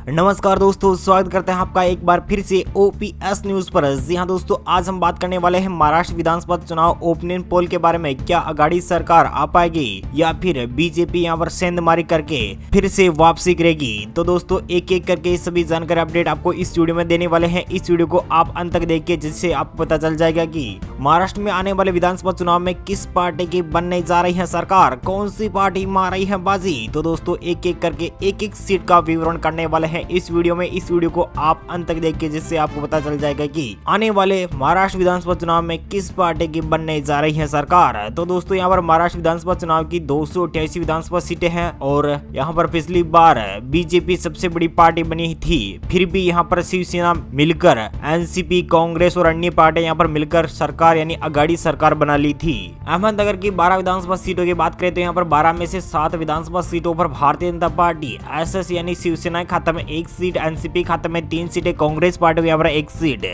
नमस्कार दोस्तों, स्वागत करते हैं आपका एक बार फिर से ओपीएस न्यूज पर। जी हाँ दोस्तों, आज हम बात करने वाले हैं महाराष्ट्र विधानसभा चुनाव ओपिनियन पोल के बारे में। क्या आघाड़ी सरकार आ पाएगी या फिर बीजेपी यहाँ पर सेंधमारी करके फिर से वापसी करेगी? तो दोस्तों एक एक करके सभी जानकारी अपडेट आपको इस वीडियो में देने वाले हैं। इस वीडियो को आप अंत तक देखिए, जिससे आपको पता चल जाएगा कि महाराष्ट्र में आने वाले विधानसभा चुनाव में किस पार्टी की बनने जा रही है सरकार, कौन सी पार्टी मार रही है बाजी। तो दोस्तों एक एक करके एक एक सीट का विवरण करने वाले हैं इस वीडियो में। इस वीडियो को आप अंत तक देखिए, जिससे आपको पता चल जाएगा कि आने वाले महाराष्ट्र विधानसभा चुनाव में किस पार्टी की बनने जा रही है सरकार। तो दोस्तों यहाँ पर महाराष्ट्र विधानसभा चुनाव की 288 विधानसभा सीटें हैं और यहाँ पर पिछली बार बीजेपी सबसे बड़ी पार्टी बनी थी, फिर भी यहाँ पर शिवसेना मिलकर एनसीपी, कांग्रेस और अन्य पार्टियां यहाँ पर मिलकर सरकार यानी आघाड़ी सरकार बना ली थी। अहमदनगर की 12 विधानसभा सीटों की बात करें तो यहाँ पर 12 में से 7 विधानसभा सीटों पर भारतीय जनता पार्टी एसएस यानी शिवसेना खाते में 1 सीट, एनसीपी खाते में 3 सीटें, कांग्रेस पार्टी को यहाँ पर 1 सीट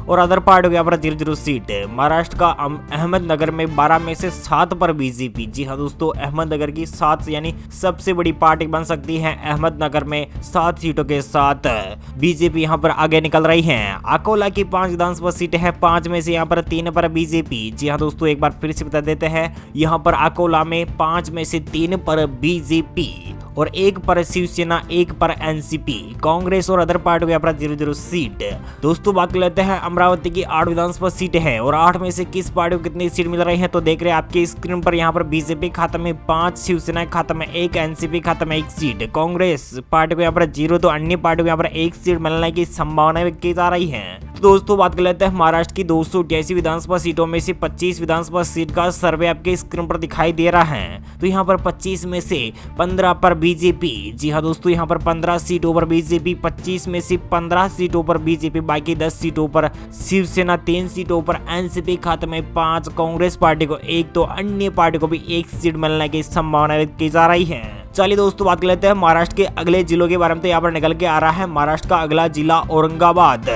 और अदर पार्टी को यहाँ पर 0-0 सीट। महाराष्ट्र का अहमदनगर में 12 में से 7 पर बीजेपी। जी हाँ दोस्तों, अहमदनगर की 7 यानी सबसे बड़ी पार्टी बन सकती है। अहमदनगर में 7 सीटों के साथ बीजेपी यहाँ पर आगे निकल रही है। अकोला की 5 विधानसभा सीटें हैं, 5 में से यहाँ पर 3 पर बीजेपी। जी हाँ दोस्तों, एक बार फिर से बता देते हैं, यहाँ पर अकोला में 5 में से 3 पर बीजेपी और 1 पर शिवसेना, 1 पर एनसीपी, कांग्रेस और अदर पार्टी को यहाँ पर 0-0 सीट। दोस्तों बात कर लेते हैं अमरावती की 8 विधानसभा सीटें हैं और 8 में से किस पार्टी को कितनी सीट मिल रही है। तो देख रहे हैं आपके स्क्रीन पर, यहाँ पर बीजेपी खाते में 5, शिवसेना खाते में 1, एनसीपी खाते में 1 सीट, कांग्रेस पार्टी को यहाँ पर 0 तो अन्य पार्टी को यहाँ पर 1 सीट मिलने की संभावना की जा रही है। दोस्तों बात कर लेते हैं महाराष्ट्र की 288 विधानसभा सीटों में से 25 विधानसभा सीट का सर्वे आपके स्क्रीन पर दिखाई दे रहा है। तो यहाँ पर 25 में से 15 पर बीजेपी। जी हाँ दोस्तों, यहाँ पर 15 सीटों पर बीजेपी, 25 में से 15 सीटों पर बीजेपी, बाकी 10 सीटों पर शिवसेना, 3 सीटों पर एनसीपी खाते में 5, कांग्रेस पार्टी को 1 तो अन्य पार्टी को भी 1 सीट मिलने की संभावना की जा रही है। चलिए दोस्तों बात कर लेते हैं महाराष्ट्र के अगले जिलों के बारे में। तो यहाँ पर निकल के आ रहा है महाराष्ट्र का अगला जिला औरंगाबाद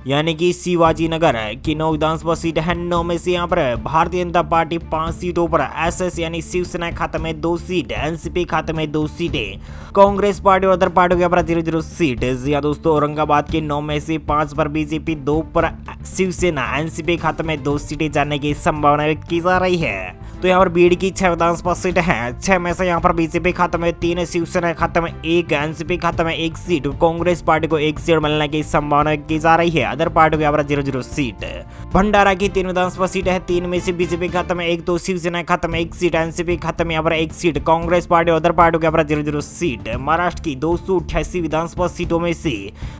यानी कि शिवाजी नगर की 9 विधानसभा सीट है। 9 में से यहाँ पर भारतीय जनता पार्टी 5 सीटों पर, एसएस यानी शिवसेना खाते में 2 सीट, एनसीपी खाते में 2 सीटें, कांग्रेस पार्टी और अदर पार्टी के यहाँ पर 0-0 सीट। जी हाँ दोस्तों, औरंगाबाद के 9 में से 5 पर बीजेपी, 2 पर शिवसेना, एनसीपी खाते में 2 सीटें जाने की संभावना व्यक्त की जा रही है। तो यहाँ पर बीड की 6 विधानसभा सीट है। 6 में से यहाँ पर बीजेपी खाते में 3, शिवसेना खाते में 1, एनसीपी खाते में 1 सीट, कांग्रेस पार्टी को 1 सीट मिलने की संभावना की जा रही है। अदर पार्टी को यहाँ पर 0-0 सीट। भंडारा की 3 विधानसभा सीट है। 3 में से बीजेपी खाते में 1, तो शिवसेना खाते में 1 सीट, एनसीपी खाते में यहाँ पर 1 सीट, कांग्रेस पार्टी और अदर पार्टी को यहाँ पर 0-0 सीट। महाराष्ट्र की 288 विधानसभा सीटों में से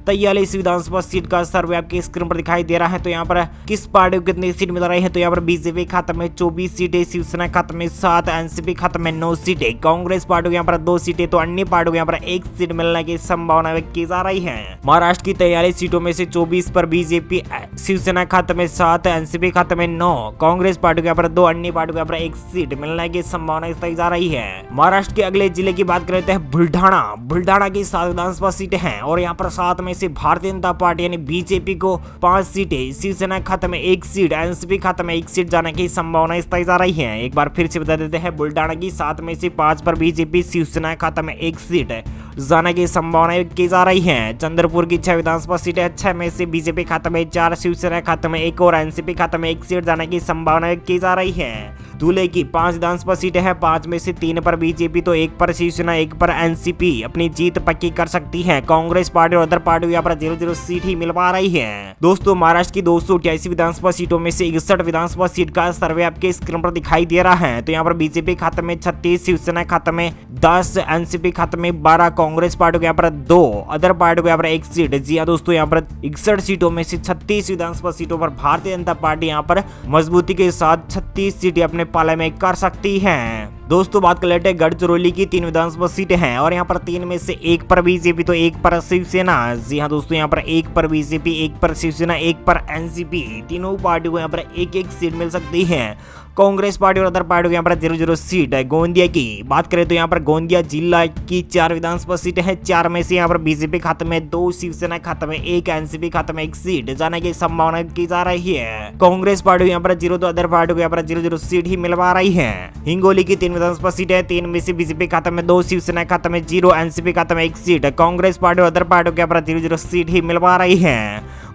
43 विधानसभा सीट का सर्वे आपके स्क्रीन पर दिखाई दे रहा है। तो यहाँ पर किस पार्टी को कितनी सीट मिल रही है। तो यहाँ पर बीजेपी खाते में 24 सीटें, शिवसेना खाते में 7, एनसीपी खाते में 9 सीटें, कांग्रेस पार्टी को यहाँ पर 2 सीटें तो अन्य पार्टी को यहाँ पर 1 सीट मिलने की संभावना व्यक्त की जा रही है। महाराष्ट्र की 43 सीटों में से 24 पर बीजेपी, शिवसेना खाते में 7, एनसीपी खाते में 9, कांग्रेस पार्टी को यहाँ पर 2, अन्य पार्टी को यहाँ पर 1 सीट मिलने की संभावना बताई जा रही है। महाराष्ट्र के अगले जिले की बात करते हैं बुल्ढाना। बुल्ढाना की 7 विधानसभा सीटें हैं और यहाँ पर 7 में से भारतीय जनता पार्टी यानी बीजेपी को 5 सीटें, शिवसेना खाते में 1 सीट, एनसीपी खाते में 1 सीट जाने की संभावना बताई जा रही है। एक बार फिर से बता देते हैं, बुल्ढाना की 7 में से 5 पर बीजेपी, शिवसेना खाते में 1 सीट जाने की संभावना की जा रही है। चंद्रपुर की 6 विधानसभा सीटें। 6 में से बीजेपी खाते में 4, शिवसेना खाते में 1 और एनसीपी खाते में 1 सीट जाने की संभावना की जा रही है। धुले की 5 विधानसभा सीटें हैं। 5 में से 3 पर बीजेपी, तो 1 पर शिवसेना, 1 पर एनसीपी अपनी जीत पक्की कर सकती है। कांग्रेस पार्टी और अदर पार्टी यहाँ पर 0-0 सीट ही मिल पा रही है। दोस्तों महाराष्ट्र की 288 विधानसभा सीटों में से 61 विधानसभा सीट का सर्वे आपके स्क्रीन पर दिखाई दे रहा है। तो यहाँ पर बीजेपी खाते में 36, शिवसेना खाते में 10, एनसीपी खाते में 12, कांग्रेस पार्टी को यहाँ पर 2, अदर पार्टी को यहाँ पर 1 सीट। जी हाँ दोस्तों, यहाँ पर 61 सीटों में से 36 विधानसभा सीटों पर भारतीय जनता पार्टी यहाँ पर मजबूती के साथ 36 सीटें अपने पाले में कर सकती है। दोस्तों बात कर लेते हैं गढ़चिरौली की 3 विधानसभा सीटें हैं और यहाँ पर 3 में से 1 पर बीजेपी, तो 1 पर शिवसेना। जी हाँ दोस्तों, यहाँ पर 1 पर बीजेपी, 1 पर शिवसेना, 1 पर एनसीपी, तीनों पार्टी को यहाँ पर 1-1 सीट मिल सकती है। कांग्रेस पार्टी और अदर पार्टियों यहाँ पर 0-0 सीट है। गोंदिया की बात करें तो यहाँ पर गोंदिया जिला की 4 विधानसभा सीटें हैं। 4 में से यहाँ पर बीजेपी खाते में 2, शिवसेना खाते में 1, एनसीपी खाते में 1 सीट जाने की संभावना की जा रही है। कांग्रेस पार्टी यहाँ पर 0 तो अदर पार्टियों को यहाँ पर 0-0 सीट ही मिल पा रही है। हिंगोली की 3 विधानसभा सीट है। 3 में से बीजेपी खाते में 2, शिवसेना खाते में 0, एनसीपी खाते में 1 सीट। कांग्रेस पार्टी और अदर पार्टियों को यहाँ पर 0-0 सीट ही मिल पा रही है।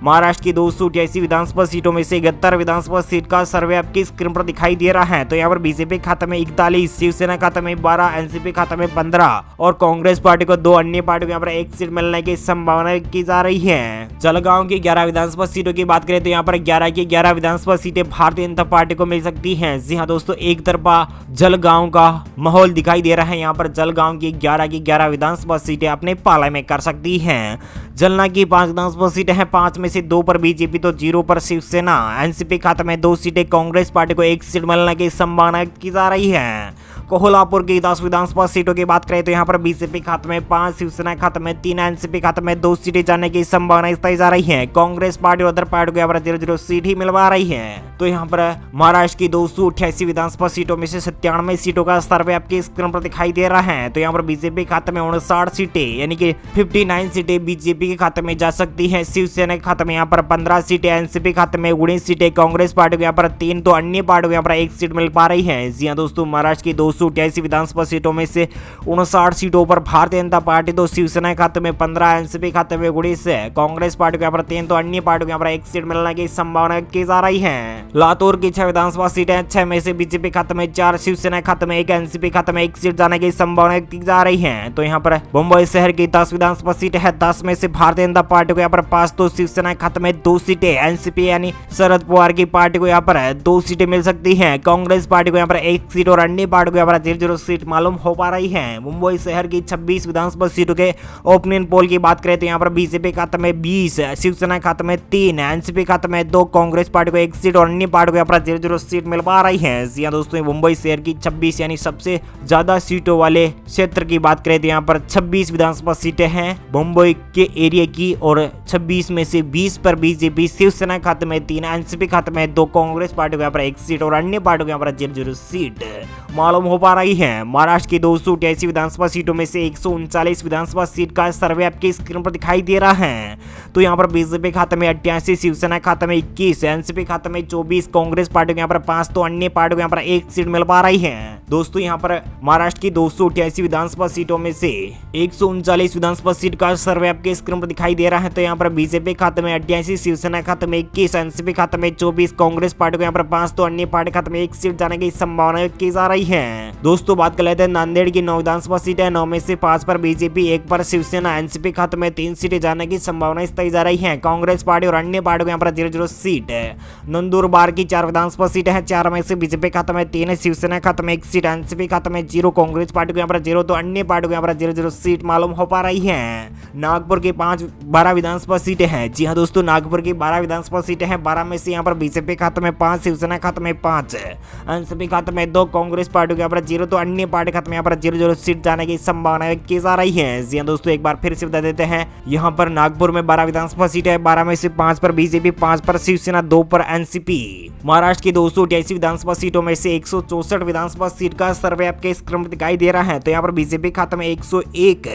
महाराष्ट्र की 288 विधानसभा सीटों में से 71 विधानसभा सीट का सर्वे आपकी स्क्रीन पर दिखाई दे रहा है। तो यहाँ पर बीजेपी खाते में 41, शिवसेना खाते में 12, एनसीपी खाते में 15 और कांग्रेस पार्टी को 2 अन्य पार्टियों को यहाँ पर 1 सीट मिलने की संभावना की जा रही है। जलगांव की 11 विधानसभा सीटों की बात करें तो यहाँ पर 11 की 11 विधानसभा सीटें भारतीय जनता पार्टी को मिल सकती है। जी हाँ दोस्तों, एक तरफा जलगांव का माहौल दिखाई दे रहा है। यहाँ पर जलगांव की 11 विधानसभा सीटें अपने पाले में कर सकती है। जलना की 5 विधानसभा सीटें हैं। 5 में से 2 पर बीजेपी तो 0 पर शिवसेना। एनसीपी खाते में 2 सीटें, कांग्रेस पार्टी को 1 सीट मिलने की संभावना की जा रही है। कोल्हापुर की 10 विधानसभा सीटों की बात करें तो यहाँ पर बीजेपी खाते में 5, शिवसेना खाते में 3, एनसीपी खाते में 2 सीटें जाने की संभावना बताई जा रही है। कांग्रेस पार्टी और अदर पार्टी को यहाँ पर 0-0 सीट ही मिलवा रही है। तो यहाँ पर महाराष्ट्र की 288 विधानसभा सीटों में से 97 सीटों का सर्वे आपके स्क्रीन पर दिखाई दे रहा है। तो यहाँ पर बीजेपी खाते में 59 सीटें यानी कि 59 सीटें बीजेपी के खाते में जा सकती है। शिवसेना के खाते में यहाँ पर 15 सीटें, एनसीपी खाते में 19 सीटें, कांग्रेस पार्टी को यहाँ पर 3 तो अन्य पार्टियों को यहाँ पर 1 सीट मिल पा रही है। जी हाँ दोस्तों, महाराष्ट्र की 288 विधानसभा सीटों में से 59 सीटों पर भारतीय जनता पार्टी तो शिवसेना खाते में 15, एनसीपी खाते में 19 है, कांग्रेस पार्टी को यहाँ पर 3 तो अन्य पार्टियों को यहाँ पर 1 सीट मिलने की संभावना की जा रही है। लातूर की 6 विधानसभा सीटें, 6 में से बीजेपी खाते में 4, शिवसेना खाते में 1, एनसीपी खाते में 1 सीट जाने की संभावना की जा रही है। तो यहाँ पर मुंबई शहर की 10 विधानसभा सीटें है। 10 में से भारतीय जनता पार्टी को यहाँ पर 5 तो शिवसेना खाते में 2 सीटें, एनसीपी यानी शरद पवार की पार्टी को यहाँ पर 2 सीटें मिल सकती है। कांग्रेस पार्टी को यहाँ पर 1 सीट और अन्य पार्टी को यहाँ पर 0-0 सीट मालूम हो पा रही है। मुंबई शहर की 26 विधानसभा सीटों के ओपिनियन पोल की बात करें तो यहाँ पर बीजेपी खाते में 20, शिवसेना खाते में 3, एनसीपी खाते में 2, कांग्रेस पार्टी को 1 सीट और अन्य पार्टी को यहाँ पर 0-0 सीट मिल पा रही है। जी हाँ दोस्तों, मुंबई शहर की 26 यानी सबसे ज्यादा सीटों वाले क्षेत्र की बात करें तो यहाँ पर 26 विधानसभा सीटें हैं मुंबई के एरिया की और 26 में से 20 पर बीजेपी, शिवसेना खाते में 3, एनसीपी खाते में 2, कांग्रेस पार्टी को यहाँ पर 1 सीट और अन्य पार्टी को यहाँ पर 0-0 सीट मालूम हो पा रही है। महाराष्ट्र की 288 विधानसभा सीटों में से 139 विधानसभा सीट का सर्वे आपके स्क्रीन पर दिखाई दे रहा है। तो यहाँ पर बीजेपी खाते में 88, शिवसेना खाते में 21, एनसीपी खाते में 24, कांग्रेस पार्टी को यहाँ पर 5 तो अन्य पार्टी को यहाँ पर 1 सीट मिल पा रही है। दोस्तों यहाँ पर महाराष्ट्र की 288 विधानसभा सीटों में से 139 विधानसभा सीट का सर्वे आपके स्क्रीन पर दिखाई दे रहा है। तो यहाँ पर बीजेपी खाते में 88, शिवसेना खाते में 21, एनसीपी खाते में 24, कांग्रेस पार्टी को यहाँ पर 5 तो अन्य पार्टी खाते में 1 सीट जाने की संभावना की जा रही है। दोस्तों बात कर लेते हैं नांदेड़ की 9 विधानसभा सीटें। 9 में से 5 पर बीजेपी, 1 पर शिवसेना, एनसीपी खाते में 3 सीटें जाने की संभावना बताई जा रही है। कांग्रेस पार्टी और अन्य पार्टी को यहाँ पर 0-0 सीट है। नंदुरबार की 4 विधानसभा सीटें हैं। 4 में से बीजेपी खाते में 3, शिवसेना खाते में 1 सीट, एनसीपी खाते में 0, कांग्रेस पार्टी को यहाँ पर 0 तो अन्य पार्टी को यहाँ पर 0-0 सीट मालूम हो पा रही है। नागपुर की 12 विधानसभा सीटें हैं। जी हाँ दोस्तों, नागपुर की 12 विधानसभा सीटें हैं। 12 में से यहाँ पर बीजेपी खाते में 5, शिवसेना खाते में 5, एनसीपी खाते में 2, कांग्रेस पार्टी को यहाँ पर 0 तो अन्य पार्टी खाते में यहाँ पर 0-0 सीट जाने की संभावना की जा रही है। जी हाँ दोस्तों, एक बार फिर से बता देते हैं, यहाँ पर नागपुर में 12 विधानसभा सीटें है। 12 में से 5 पर बीजेपी, 5 पर शिवसेना, 2 पर एनसीपी। महाराष्ट्र की 288 विधानसभा सीटों में से 164 विधानसभा सीट का सर्वे आपके स्क्रीन में दिखाई दे रहा है। तो यहाँ पर बीजेपी खाते में 101,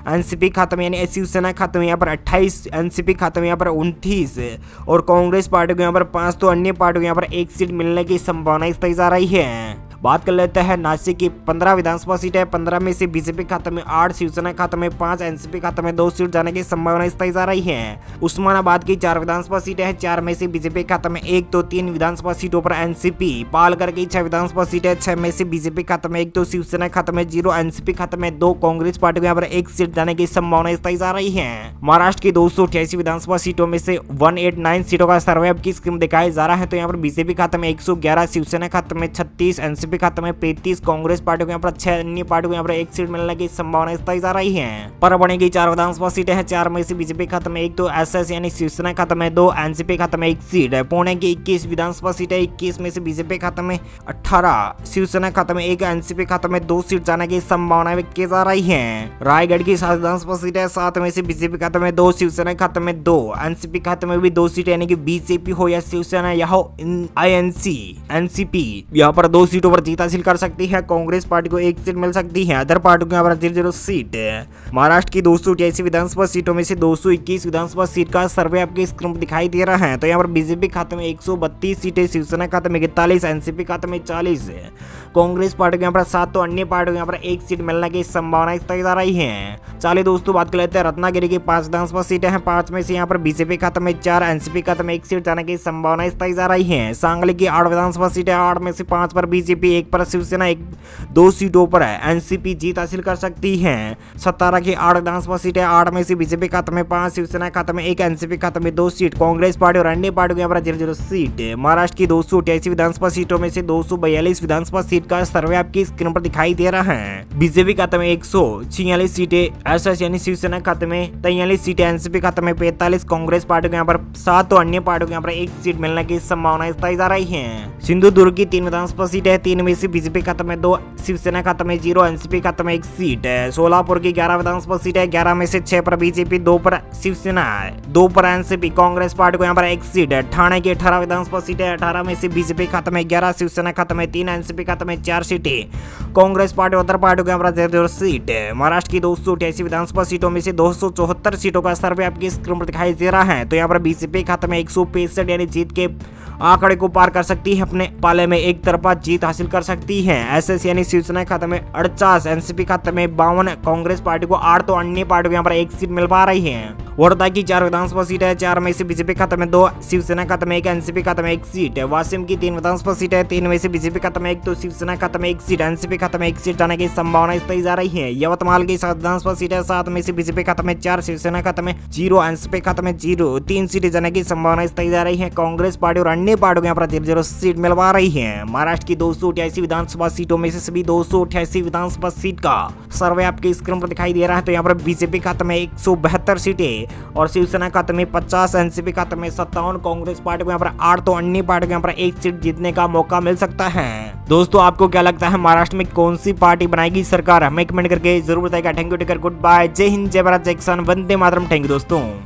एनसीपी खाते में यानी शिवसेना खाते में यहाँ पर 28, एनसीपी खाते में यहाँ पर 29 और कांग्रेस पार्टी को यहाँ पर 5 तो अन्य पार्टी को यहाँ पर 1 सीट मिलने की संभावना बताई जा रही है। बात कर लेते हैं नासिक की 15 विधानसभा सीटें। 15 में से बीजेपी खाते में 8, शिवसेना खाते में 5, एनसीपी खाते में 2 सीट जाने की संभावना बताई जा रही है। उस्मानाबाद की 4 विधानसभा सीटें हैं। 4 में से बीजेपी खाते में 1 तो 3 विधानसभा सीटों पर एनसीपी। पालघर की 6 विधानसभा सीटें। 6 में से बीजेपी खाते में 1 तो शिवसेना खाते में 0, एनसीपी खाते में 2, कांग्रेस पार्टी को यहाँ पर 1 सीट जाने की संभावना बताई जा रही है। महाराष्ट्र की 288 विधानसभा सीटों में से 189 सीटों का सर्वे आपकी स्कीम दिखाया जा रहा है। तो यहाँ पर बीजेपी खाते में 111, शिवसेना खाते में 36, एनसीपी एनसीपी खाते में 35, कांग्रेस पार्टी को यहाँ पर 6, अन्य पार्टी को यहाँ पर 1 सीट मिलने की संभावना बताई जा रही है। पर बनेगी 4 विधानसभा सीटें हैं, 4 में से बीजेपी खाते में 1, तो एसएस यानी शिवसेना खाते में 2, एनसीपी खाते में 1 सीट है। पुणे की 21 विधानसभा सीटें, 21 में से बीजेपी खाते में 18, शिवसेना खाते में 1, एनसीपी खाते में 2 सीट जाने की संभावना व्यक्त की जा रही है। रायगढ़ की 7 विधानसभा सीटें, 7 में से बीजेपी खाते में 2, शिवसेना खाते में 2, एनसीपी खाते में भी 2 सीटें, यानी कि बीजेपी हो या शिवसेना या हो आईएनसी एनसीपी यहाँ पर 2 सीटों पर जीत हासिल कर सकती है। कांग्रेस पार्टी को 1 सीट मिल सकती है, अदर पार्टी को यहाँ पर 0 सीट। महाराष्ट्र की 288 विधानसभा सीटों में से 221 विधानसभा सीट का सर्वे आपके स्क्रीन पर दिखाई दे रहा है। तो यहाँ पर बीजेपी खाते में 132 सीटें, शिवसेना खाते में 41, एनसीपी खाते में 40, कांग्रेस पार्टी को यहाँ पर 7, तो अन्य पार्टी को यहाँ पर 1 सीट मिलने की संभावना बताई जा रही है। चलिए दोस्तों बात कर लेते हैं रत्नागिरी की 5 विधानसभा सीटें हैं, 5 में से यहाँ पर बीजेपी खाते में 4, एनसीपी खाते में 1 सीट जाने की संभावना बताई जा रही है। सांगली की 8 विधानसभा सीटें, 8 में से 5 पर बीजेपी, 1 पर शिवसेना, 2 सीटों पर एनसीपी जीत हासिल कर सकती है। सतारा की 8 विधानसभा सीटें, 8 में से बीजेपी खाते में 5, शिवसेना खाते में 1, एनसीपी खाते में 2 सीट, कांग्रेस पार्टी और अन्य पार्टी को यहाँ पर 0 सीट। महाराष्ट्र की 288 विधानसभा सीटों में से 242 विधानसभा सीट का सर्वे आपकी स्क्रीन पर दिखाई दे रहा है। बीजेपी खाते में 146 सीटें, एसएस यानी शिवसेना खाते में 43 सीटें, एनसीपी खाते में 45, कांग्रेस पार्टी को यहाँ पर 7, तो अन्य पार्टी को यहाँ पर 1 सीट मिलने की संभावना बताई जा रही है। सिंधुदुर्ग की 3 विधानसभा सीटें, 3 में से बीजेपी खाते में 2, शिवसेना खाते में 0, एनसीपी खाते में 1 सीट है। सोलापुर की 11 विधानसभा सीटें, 11 में से 6 पर बीजेपी, 2 पर शिवसेना, 2 पर एनसीपी, कांग्रेस पार्टी को यहाँ पर 1 सीट है। ठाणे की 18 विधानसभा सीटें, 18 में से बीजेपी खाते में 11, शिवसेना खाते में 3, एनसीपी खाते में 4 सीटें, कांग्रेस पार्टी और अदर पार्टी को यहाँ पर 0 सीट है। महाराष्ट्र की 288 विधानसभा सीटों में से 274 सीटों का सर्वे आपकी स्क्रीन पर दिखाई दे रहा है। तो यहाँ पर बीजेपी खाते में 165 यानी जीत के आंकड़े को पार कर सकती है, अपने पाले में एक तरफा जीत हासिल कर सकती है। एसएस यानी शिवसेना खाते में 48, एनसीपी खाते में 52, कांग्रेस पार्टी को 8, तो अन्य पार्टी को यहाँ पर 1 सीट मिल पा रही है। वर्धा की 4 विधानसभा सीट है, 4 में से बीजेपी खाते में 2, शिवसेना खाते में 1, एनसीपी खाते में 1 सीट है। वाशिम की 3 विधानसभा सीट है, 3 में से बीजेपी खाते में 1, तो शिवसेना खाते में 1 सीट, एनसीपी खाते में 1 सीट जाने की संभावना बताई जा रही है। यवतमाल की 7 विधानसभा सीट है, 7 में से बीजेपी खाते में 4, शिवसेना खाते में 0, एनसीपी खाते में 0, 3 सीटें जाने की संभावना बताई जा रही है। कांग्रेस पार्टी और अन्य पार्टियों को यहाँ पर 0 सीट मिलवा रही है। महाराष्ट्र की 288 विधानसभा सीटों में से सभी 288 विधानसभा सीट का सर्वे आपके स्क्रीन पर दिखाई दे रहा है। तो यहाँ पर बीजेपी खाते में 172 सीटें और शिवसेना खाते में 50, एनसीपी खाते में 57, कांग्रेस पार्टी को यहाँ पर 8, तो अन्य पार्टी को यहाँ पर 1 सीट जीतने का मौका मिल सकता है। दोस्तों आपको क्या लगता है महाराष्ट्र में कौन सी पार्टी बनाएगी सरकार, हमें कमेंट करके जरूर बताएगा। Thank you, take care, good bye, जय हिंद, जय भारत, जय किसान, वंदे मातरम। थैंक यू दोस्तों।